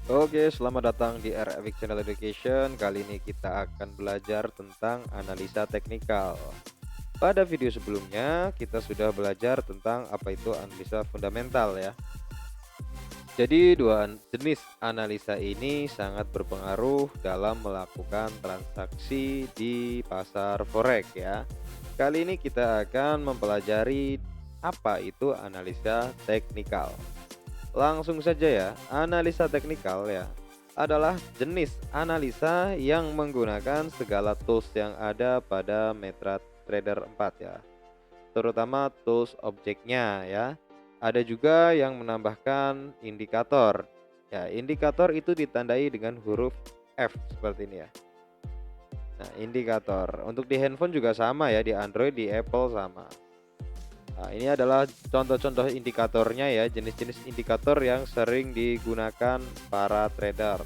Oke, selamat datang di RFX Channel Education. Kali ini kita akan belajar tentang analisa teknikal. Pada video sebelumnya, kita sudah belajar tentang apa itu analisa fundamental ya. Jadi dua jenis analisa ini sangat berpengaruh dalam melakukan transaksi di pasar forex ya. Kali ini kita akan mempelajari apa itu analisa teknikal. Langsung saja ya, analisa teknikal ya adalah jenis analisa yang menggunakan segala tools yang ada pada MetaTrader 4 ya, terutama tools objeknya ya. Ada juga yang menambahkan indikator. Ya, indikator itu ditandai dengan huruf F seperti ini ya. Nah, indikator. Untuk di handphone juga sama ya, di Android, di Apple sama. Nah, ini adalah contoh-contoh indikatornya ya, jenis-jenis indikator yang sering digunakan para trader.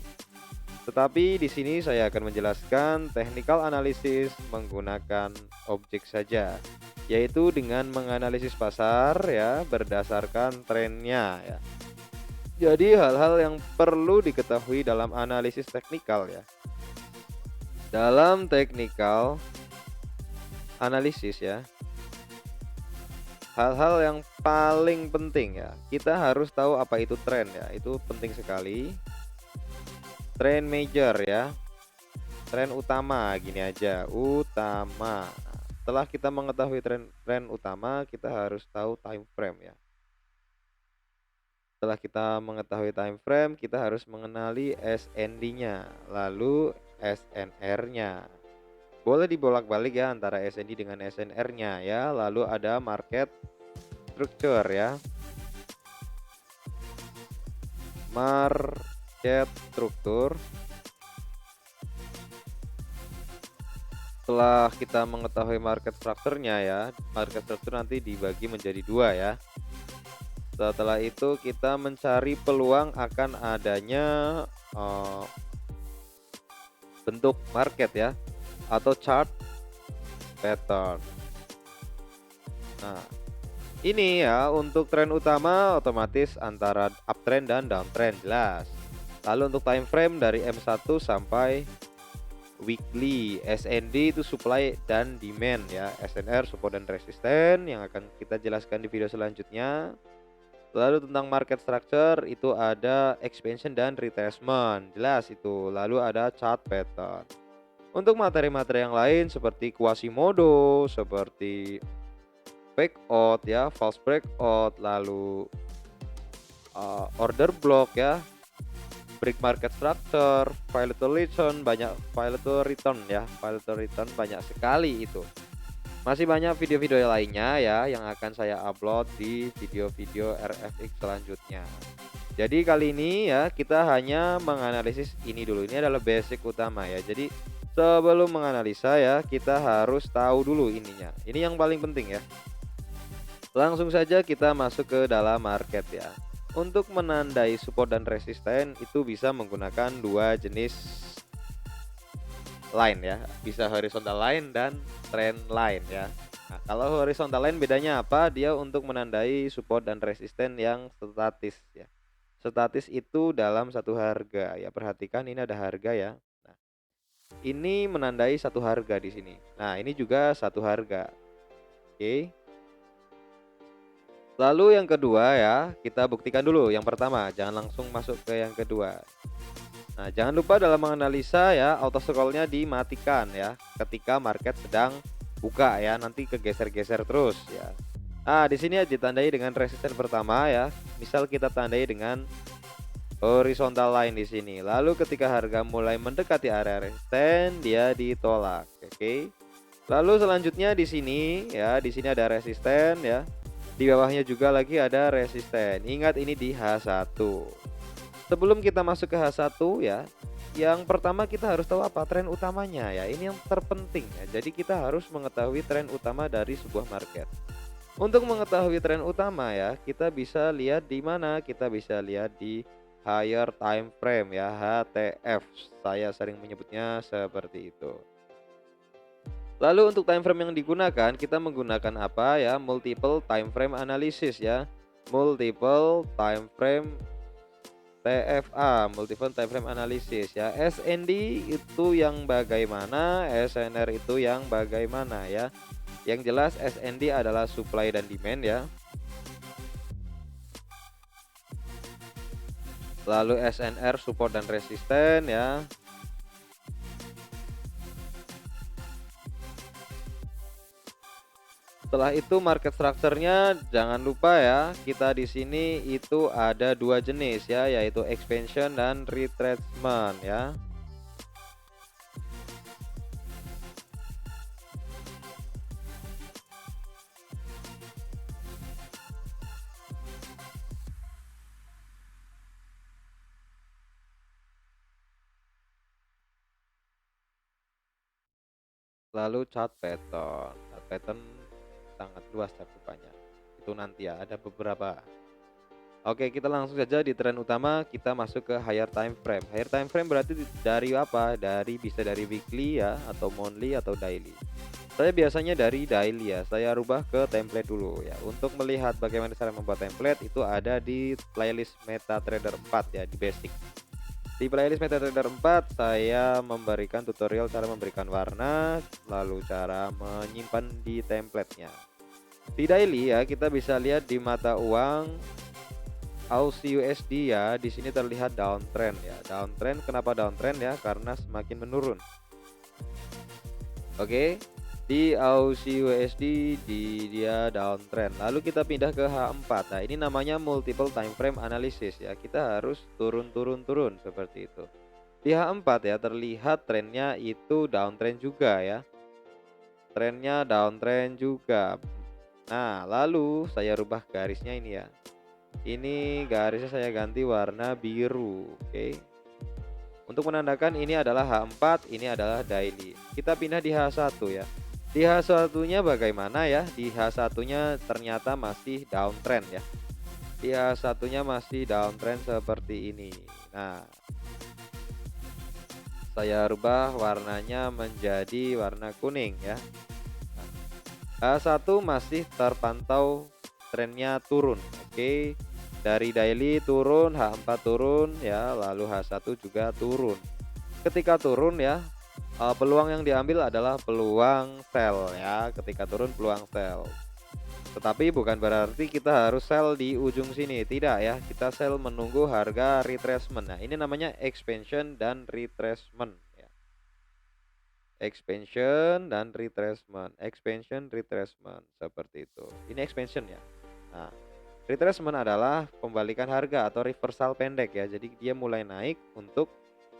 Tetapi di sini saya akan menjelaskan technical analysis menggunakan objek saja, yaitu dengan menganalisis pasar ya berdasarkan trennya ya. Jadi hal-hal yang perlu diketahui dalam analisis teknikal ya. Dalam technical analisis ya, hal-hal yang paling penting ya, kita harus tahu apa itu tren ya, itu penting sekali. Tren major ya, tren utama, gini aja, utama. Nah, setelah kita mengetahui tren utama, kita harus tahu time frame ya. Setelah kita mengetahui time frame, kita harus mengenali SND-nya, lalu SNR-nya. Boleh dibolak-balik ya antara SND dengan SNR-nya ya, lalu ada market structure ya. Market structure. Setelah kita mengetahui market structure-nya ya, market structure nanti dibagi menjadi dua ya. Setelah itu kita mencari peluang akan adanya bentuk market ya, atau chart pattern. Nah, ini ya untuk tren utama otomatis antara uptrend dan downtrend jelas. Lalu untuk time frame dari M1 sampai weekly, SND itu supply dan demand ya, SNR support dan resisten yang akan kita jelaskan di video selanjutnya. Lalu tentang market structure itu ada expansion dan retracement, jelas itu. Lalu ada chart pattern. Untuk materi-materi yang lain seperti Quasimodo, seperti breakout ya, false breakout, lalu order block ya, break market structure, file to return, banyak file to return ya, file to return banyak sekali itu. Masih banyak video-video lainnya ya yang akan saya upload di video-video RFX selanjutnya. Jadi kali ini ya kita hanya menganalisis ini dulu. Ini adalah basic utama ya. Jadi sebelum menganalisa ya kita harus tahu dulu ininya. Ini yang paling penting ya. Langsung saja kita masuk ke dalam market ya. Untuk menandai support dan resisten itu bisa menggunakan dua jenis line ya, bisa horizontal line dan trend line ya. Nah, kalau horizontal line bedanya apa? Dia untuk menandai support dan resisten yang statis ya. Statis itu dalam satu harga ya. Perhatikan ini ada harga ya. Nah, ini menandai satu harga di sini. Nah, ini juga satu harga. Oke. Lalu yang kedua ya, kita buktikan dulu yang pertama, jangan langsung masuk ke yang kedua. Nah, jangan lupa dalam menganalisa ya, auto scrollnya dimatikan ya ketika market sedang buka ya, nanti kegeser-geser terus ya. Nah, di sini ditandai dengan resisten pertama ya. Misal kita tandai dengan horizontal line di sini. Lalu ketika harga mulai mendekati area resisten, dia ditolak. Oke. Lalu selanjutnya di sini ya, di sini ada resisten ya. Di bawahnya juga lagi ada resisten. Ingat ini di H1. Sebelum kita masuk ke H1 ya, yang pertama kita harus tahu apa tren utamanya ya. Ini yang terpenting ya. Jadi kita harus mengetahui tren utama dari sebuah market. Untuk mengetahui tren utama ya, kita bisa lihat di mana? Kita bisa lihat di higher time frame ya, HTF. Saya sering menyebutnya seperti itu. Lalu untuk time frame yang digunakan, kita menggunakan apa ya? Multiple time frame analysis ya. Multiple time frame TFA, Multiple Time Frame Analysis ya. SND itu yang bagaimana, SNR itu yang bagaimana ya. Yang jelas SND adalah supply dan demand ya. Lalu SNR support dan resisten ya. Setelah itu market structure-nya jangan lupa ya, kita di sini itu ada dua jenis ya, yaitu expansion dan retracement ya. Lalu chart pattern sangat luas cakupannya. Itu nanti ya, ada beberapa. Oke, kita langsung saja di tren utama, kita masuk ke higher time frame. Higher time frame berarti dari apa? Bisa dari weekly ya, atau monthly atau daily. Saya biasanya dari daily ya. Saya rubah ke template dulu ya. Untuk melihat bagaimana cara membuat template itu ada di playlist MetaTrader 4 ya, di basic. Di playlist MetaTrader 4 saya memberikan tutorial cara memberikan warna, lalu cara menyimpan di templatenya. Di daily ya, kita bisa lihat di mata uang Aussie USD ya, di sini terlihat downtrend ya. Downtrend, kenapa downtrend ya? Karena semakin menurun. Oke, di Aussie USD dia downtrend. Lalu kita pindah ke H4. Nah, ini namanya multiple time frame analysis ya. Kita harus turun seperti itu. Di H4 ya, terlihat trennya itu downtrend juga ya. Trennya downtrend juga. Nah, lalu saya rubah garisnya ini ya. Ini garisnya saya ganti warna biru. Oke. Untuk menandakan ini adalah H4, ini adalah daily. Kita pindah di H1 ya. Di H1-nya bagaimana ya? Di H1-nya ternyata masih downtrend ya. Di H1-nya masih downtrend seperti ini. Nah, saya rubah warnanya menjadi warna kuning ya. H1 masih terpantau trennya turun. Oke. Dari daily turun, H4 turun ya, lalu H1 juga turun. Ketika turun ya, peluang yang diambil adalah peluang sell ya. Ketika turun peluang sell. Tetapi bukan berarti kita harus sell di ujung sini, tidak ya. Kita sell menunggu harga retracement. Nah, ini namanya expansion dan retracement ya. Expansion dan retracement, expansion retracement seperti itu. Ini expansion ya. Nah, retracement adalah pembalikan harga atau reversal pendek ya. Jadi dia mulai naik untuk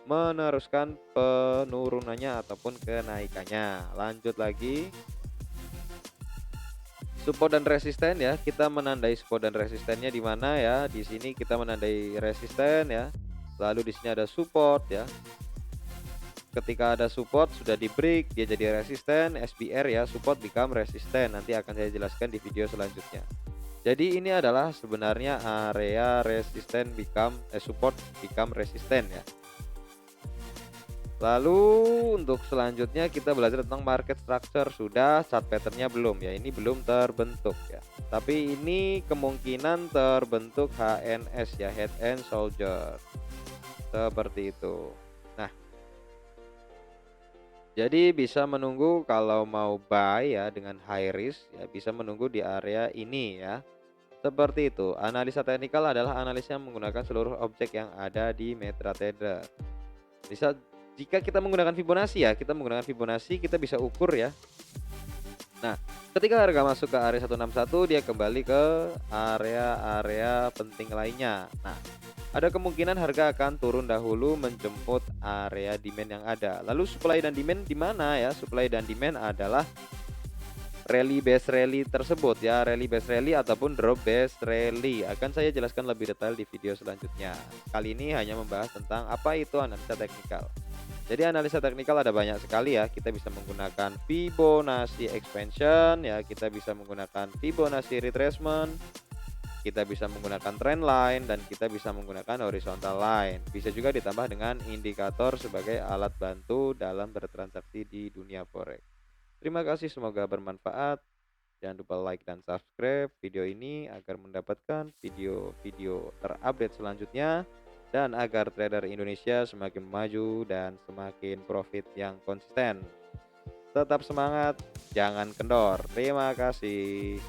meneruskan penurunannya ataupun kenaikannya. Lanjut lagi. Support dan resisten ya. Kita menandai support dan resistennya di mana ya? Di sini kita menandai resisten ya. Lalu di sini ada support ya. Ketika ada support sudah di break, dia jadi resisten, SBR ya, support become resisten. Nanti akan saya jelaskan di video selanjutnya. Jadi ini adalah sebenarnya area resisten support become resisten ya. Lalu untuk selanjutnya kita belajar tentang market structure. Sudah, chart patternnya belum ya, ini belum terbentuk ya. Tapi ini kemungkinan terbentuk HNS ya, head and shoulder. Seperti itu. Nah, jadi bisa menunggu kalau mau buy ya dengan high risk ya, bisa menunggu di area ini ya. Seperti itu. Analisa teknikal adalah analisa yang menggunakan seluruh objek yang ada di MetaTrader. Bisa jika kita menggunakan Fibonacci ya, kita bisa ukur ya. Nah, ketika harga masuk ke area 161 dia kembali ke area-area penting lainnya. Nah, ada kemungkinan harga akan turun dahulu menjemput area demand yang ada. Lalu supply dan demand di mana ya? Supply dan demand adalah rally base rally tersebut ya, rally base rally ataupun drop base rally. Akan saya jelaskan lebih detail di video selanjutnya. Kali ini hanya membahas tentang apa itu analisa teknikal. Jadi analisa teknikal ada banyak sekali ya. Kita bisa menggunakan Fibonacci expansion ya, kita bisa menggunakan Fibonacci retracement, kita bisa menggunakan trend line, dan kita bisa menggunakan horizontal line. Bisa juga ditambah dengan indikator sebagai alat bantu dalam bertransaksi di dunia forex. Terima kasih, semoga bermanfaat. Jangan lupa like dan subscribe video ini agar mendapatkan video-video terupdate selanjutnya. dan agar trader Indonesia semakin maju dan semakin profit yang konsisten. Tetap semangat, jangan kendor. Terima kasih.